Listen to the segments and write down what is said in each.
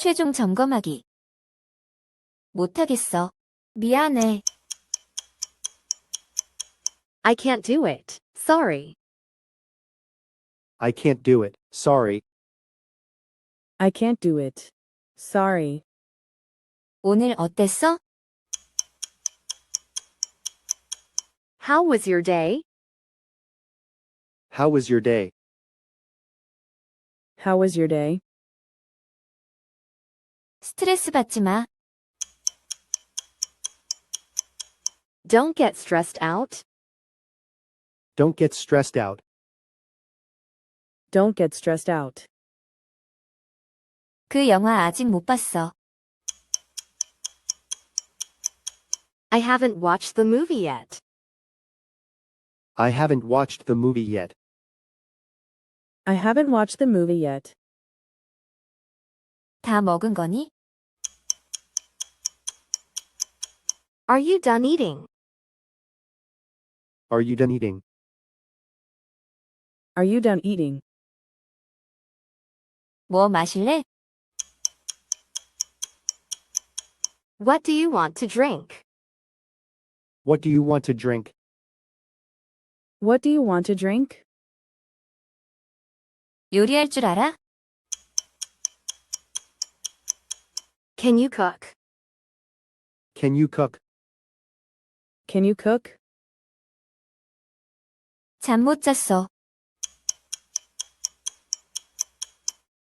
최종 점검하기. 못하겠어. 미안해. I can't do it. Sorry. I can't do it. Sorry. I can't do it. Sorry. 오늘 어땠어? How was your day? How was your day? How was your day? 스트레스 받지 마. Don't get stressed out. Don't get stressed out. Don't get stressed out. 그 영화 아직 못 봤어. I haven't watched the movie yet. I haven't watched the movie yet. I haven't watched the movie yet. 다 먹은 거니? Are you done eating? Are you done eating? Are you done eating? 뭐 마실래? What do you want to drink? What do you want to drink? What do you want to drink? 요리할 줄 알아? Can you cook? Can you cook? Can you cook? 잠 못 잤어.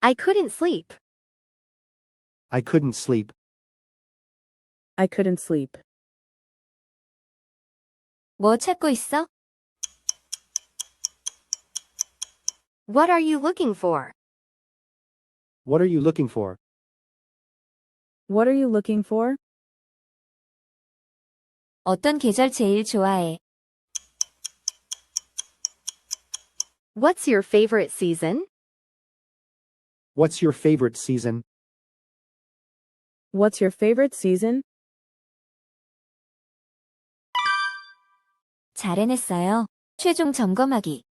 I couldn't sleep. I couldn't sleep. I couldn't sleep. 뭐 찾고 있어? What are you looking for? What are you looking for? What are you looking for? 어떤 계절 제일 좋아해? What's your favorite season? What's your favorite season? What's your favorite season? 잘 해냈어요. 최종 점검하기.